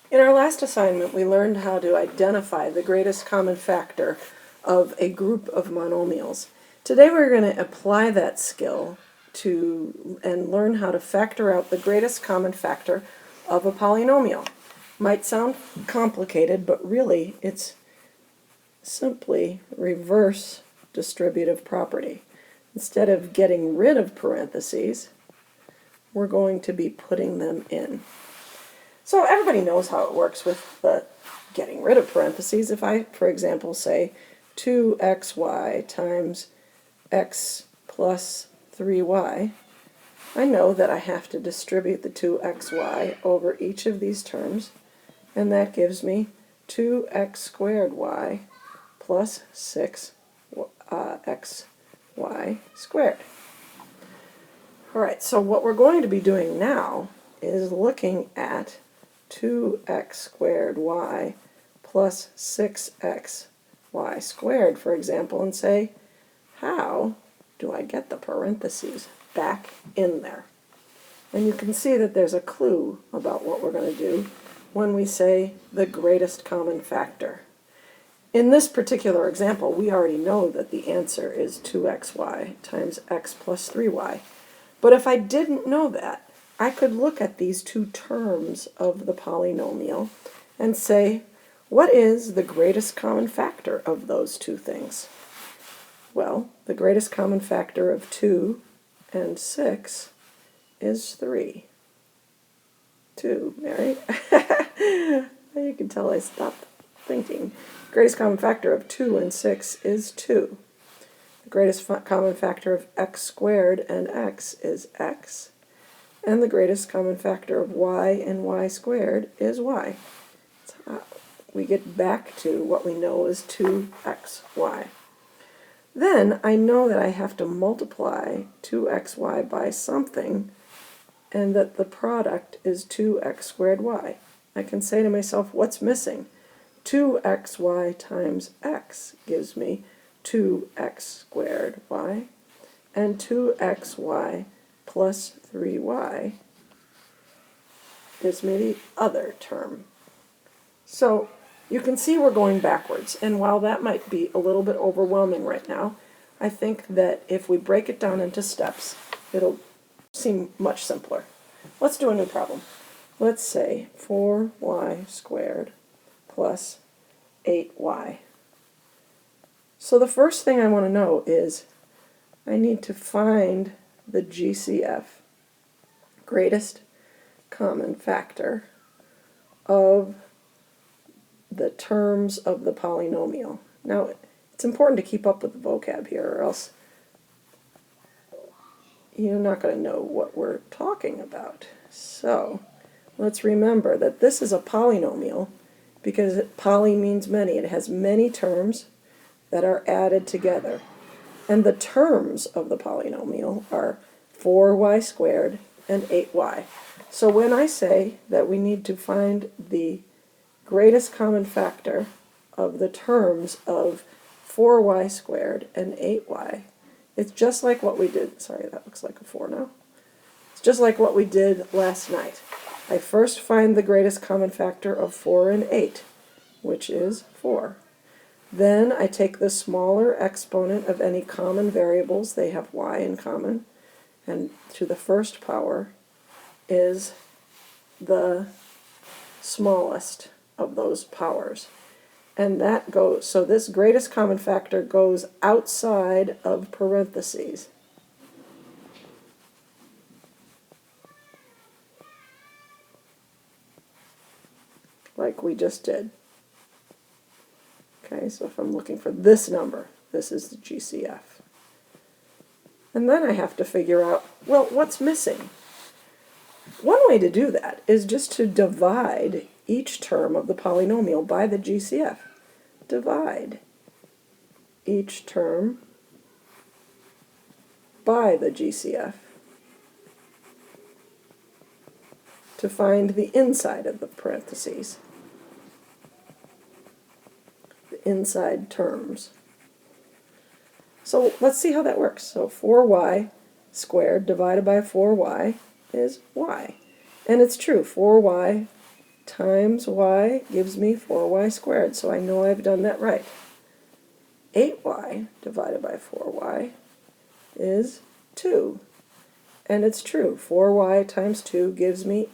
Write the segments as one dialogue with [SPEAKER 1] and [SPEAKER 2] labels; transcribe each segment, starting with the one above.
[SPEAKER 1] In our last assignment, we learned how to identify the greatest common factor of a group of monomials. Today we're going to apply that skill and learn how to factor out the greatest common factor of a polynomial. Might sound complicated, but really it's simply reverse distributive property. Instead of getting rid of parentheses, we're going to be putting them in. So everybody knows how it works with the getting rid of parentheses. If I, for example, say 2xy times x plus 3y, I know that I have to distribute the 2xy over each of these terms, and that gives me 2x squared y plus 6xy squared. All right, so what we're going to be doing now is looking at 2x squared y plus 6xy squared, for example, and say, how do I get the parentheses back in there? And you can see that there's a clue about what we're going to do when we say the greatest common factor. In this particular example, we already know that the answer is 2xy times x plus 3y. But if I didn't know that, I could look at these two terms of the polynomial and say, what is the greatest common factor of those two things? Well, the greatest common factor of 2 and 6 is 3. 2, Mary? You can tell I stopped thinking. The greatest common factor of 2 and 6 is 2. The greatest common factor of x squared and x is x. And the greatest common factor of y and y squared is y. So we get back to what we know is 2xy. Then I know that I have to multiply 2xy by something, and that the product is 2x squared y. I can say to myself, what's missing? 2xy times x gives me 2x squared y, and 2xy plus 3y gives me the other term. So you can see we're going backwards, and while that might be a little bit overwhelming right now, I think that if we break it down into steps, it'll seem much simpler. Let's do a new problem. Let's say 4y squared plus 8y. So the first thing I want to know is I need to find the GCF, greatest common factor, of the terms of the polynomial. Now, it's important to keep up with the vocab here, or else you're not going to know what we're talking about. So let's remember that this is a polynomial because poly means many. It has many terms that are added together. And the terms of the polynomial are 4y squared and 8y. So when I say that we need to find the greatest common factor of the terms of 4y squared and 8y, it's just like what we did. Sorry, that looks like a 4 now. It's just like what we did last night. I first find the greatest common factor of 4 and 8, which is 4. Then I take the smaller exponent of any common variables. They have y in common, and to the first power is the smallest of those powers. And that goes, so this greatest common factor goes outside of parentheses. Like we just did. Okay, so if I'm looking for this number, this is the GCF. And then I have to figure out, well, what's missing? One way to do that is just to divide each term of the polynomial by the GCF. Divide each term by the GCF to find the inside of the parentheses. Inside terms. So let's see how that works. So 4y squared divided by 4y is y. And it's true, 4y times y gives me 4y squared, so I know I've done that right. 8y divided by 4y is 2. And it's true. 4y times 2 gives me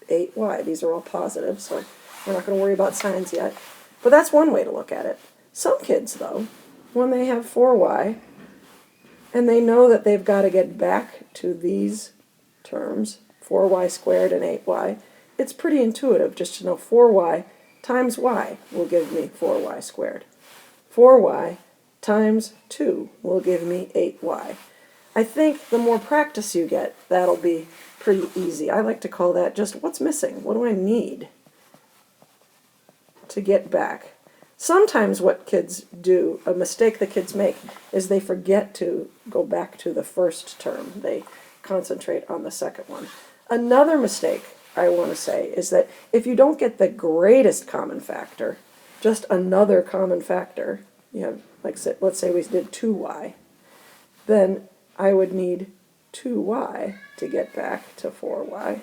[SPEAKER 1] 8y. These are all positive, so we're not going to worry about signs yet. But that's one way to look at it. Some kids, though, when they have 4y, and they know that they've got to get back to these terms, 4y squared and 8y, it's pretty intuitive just to know 4y times y will give me 4y squared. 4y times 2 will give me 8y. I think the more practice you get, that'll be pretty easy. I like to call that just what's missing? What do I need to get back? Sometimes what kids do, a mistake the kids make, is they forget to go back to the first term. They concentrate on the second one. Another mistake I want to say is that if you don't get the greatest common factor, just another common factor, you have, like, let's say we did 2y, then I would need 2y to get back to 4y.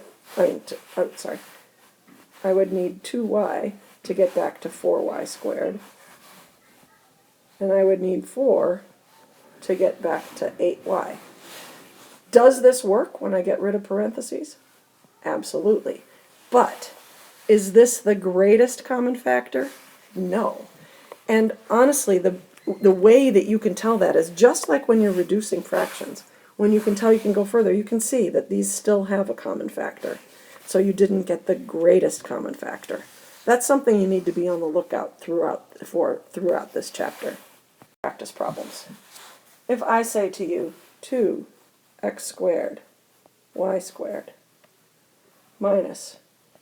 [SPEAKER 1] I would need 2y to get back to 4y squared. And I would need 4 to get back to 8y. Does this work when I get rid of parentheses? Absolutely. But is this the greatest common factor? No. And honestly, the way that you can tell that is just like when you're reducing fractions. When you can tell you can go further, you can see that these still have a common factor. So you didn't get the greatest common factor. That's something you need to be on the lookout throughout this chapter. Practice problems. If I say to you 2x squared y squared minus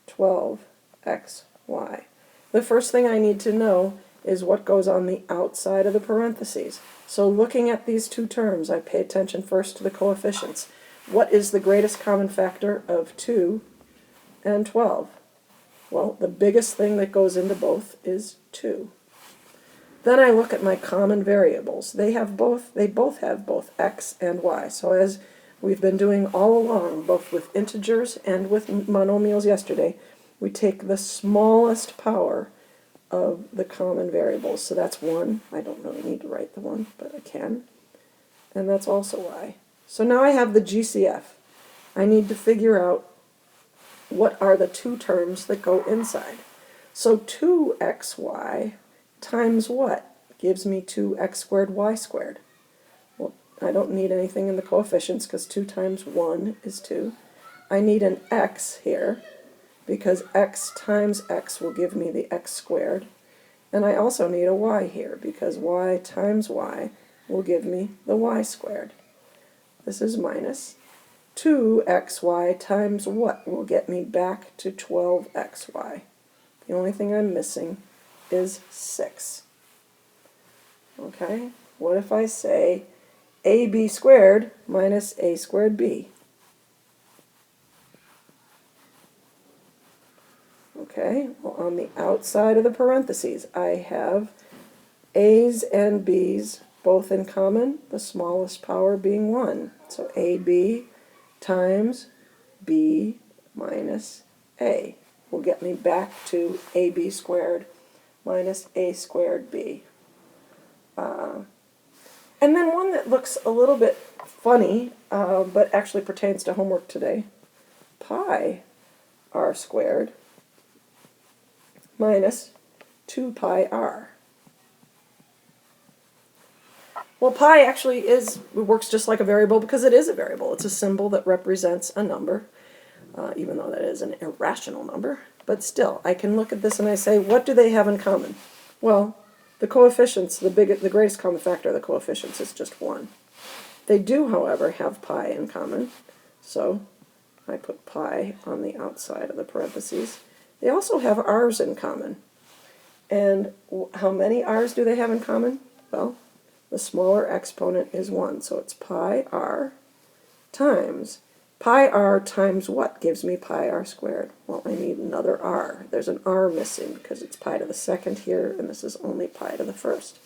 [SPEAKER 1] 12xy, the first thing I need to know is what goes on the outside of the parentheses. So looking at these two terms, I pay attention first to the coefficients. What is the greatest common factor of 2 and 12? Well, the biggest thing that goes into both is 2. Then I look at my common variables. They both have both x and y. So as we've been doing all along, both with integers and with monomials yesterday, we take the smallest power of the common variables. So that's 1. I don't really need to write the 1, but I can. And that's also y. So now I have the GCF. I need to figure out what are the two terms that go inside. So 2xy times what gives me 2x squared y squared? Well, I don't need anything in the coefficients because 2 times 1 is 2. I need an x here because x times x will give me the x squared. And I also need a y here because y times y will give me the y squared. This is minus 2xy times what will get me back to 12xy. The only thing I'm missing is 6. Okay, what if I say ab squared minus a squared b? Okay, well, on the outside of the parentheses, I have a's and b's both in common, the smallest power being 1. So ab times b minus a will get me back to ab squared minus a squared b. And then one that looks a little bit funny, but actually pertains to homework today, pi r squared minus 2 pi r. Well, pi actually works just like a variable because it is a variable. It's a symbol that represents a number, even though that is an irrational number. But still, I can look at this and I say, what do they have in common? Well, the coefficients, the greatest common factor of the coefficients is just 1. They do, however, have pi in common, so I put pi on the outside of the parentheses. They also have r's in common. And how many r's do they have in common? Well, the smaller exponent is 1, so it's pi r times what gives me pi r squared? Well, I need another r. There's an r missing because it's pi to the second here, and this is only pi to the first.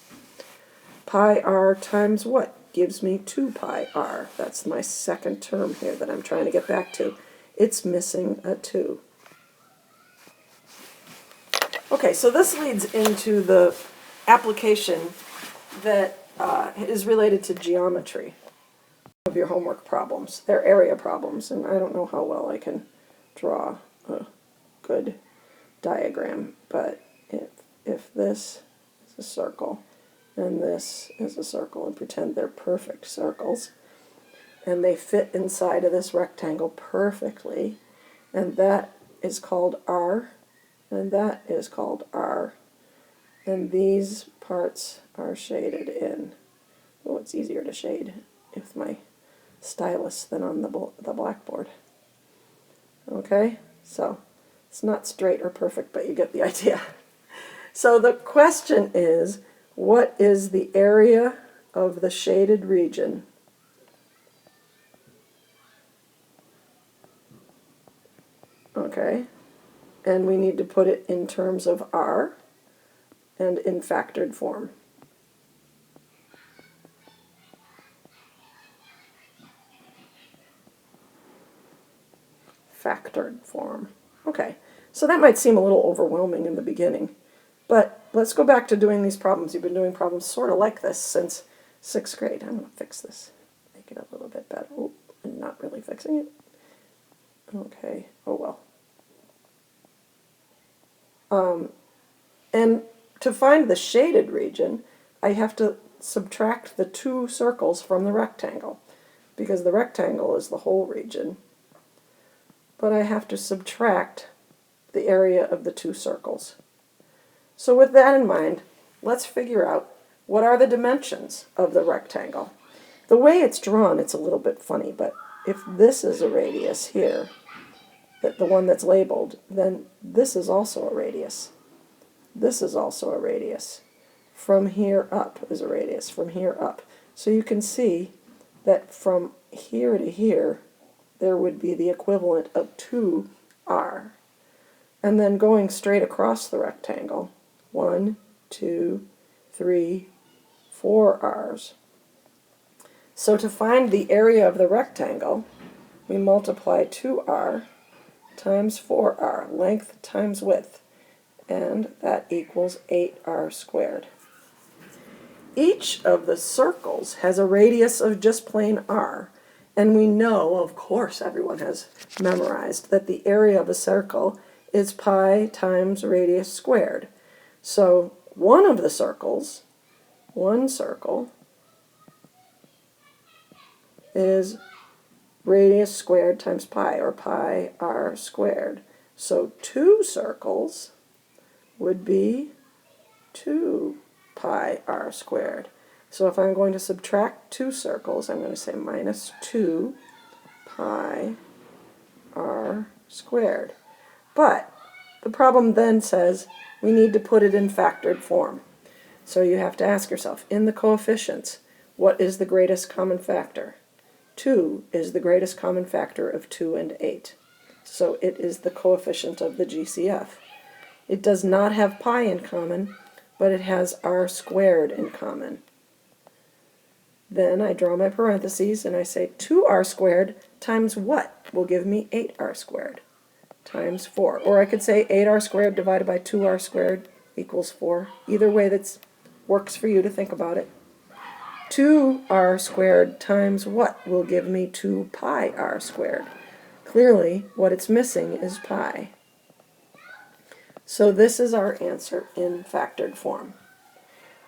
[SPEAKER 1] Pi r times what gives me 2 pi r? That's my second term here that I'm trying to get back to. It's missing a 2. Okay, so this leads into the application that is related to geometry of your homework problems. They're area problems, and I don't know how well I can draw a good diagram, but if this is a circle and this is a circle, and pretend they're perfect circles, and they fit inside of this rectangle perfectly, and that is called R, and that is called R, and these parts are shaded in. Oh, it's easier to shade with my stylus than on the blackboard. Okay, so it's not straight or perfect, but you get the idea. So the question is, what is the area of the shaded region okay, and we need to put it in terms of R and in factored form. Factored form. Okay, so that might seem a little overwhelming in the beginning, but let's go back to doing these problems. You've been doing problems sort of like this since 6th grade. I'm going to fix this, make it a little bit better. Oh, I'm not really fixing it. Okay, oh well. And to find the shaded region, I have to subtract the 2 circles from the rectangle, because the rectangle is the whole region. But I have to subtract the area of the 2 circles. So with that in mind, let's figure out what are the dimensions of the rectangle. The way it's drawn, it's a little bit funny, but if this is a radius here, the one that's labeled, then this is also a radius. This is also a radius. From here up is a radius, from here up. So you can see that from here to here, there would be the equivalent of 2r. And then going straight across the rectangle, 1, 2, 3, 4 r's. So to find the area of the rectangle, we multiply 2r times 4r, length times width, and that equals 8r squared. Each of the circles has a radius of just plain r, and we know, of course everyone has memorized, that the area of a circle is pi times radius squared. So one of the circles, one circle, is radius squared times pi, or pi r squared. So 2 circles would be 2 pi r squared. So if I'm going to subtract 2 circles, I'm going to say minus 2 pi r squared. But the problem then says we need to put it in factored form. So you have to ask yourself, in the coefficients, what is the greatest common factor? 2 is the greatest common factor of 2 and 8. So it is the coefficient of the GCF. It does not have pi in common, but it has r squared in common. Then I draw my parentheses and I say 2r squared times what will give me 8r squared times 4. Or I could say 8r squared divided by 2r squared equals 4. Either way that works for you to think about it. 2r squared times what will give me 2 pi r squared? Clearly, what it's missing is pi. So this is our answer in factored form.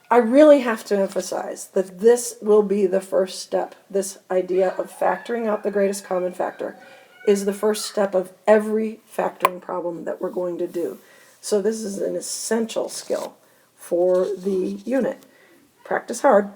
[SPEAKER 1] I really have to emphasize that this will be the first step. This idea of factoring out the greatest common factor is the first step of every factoring problem that we're going to do. So this is an essential skill for the unit. Practice hard.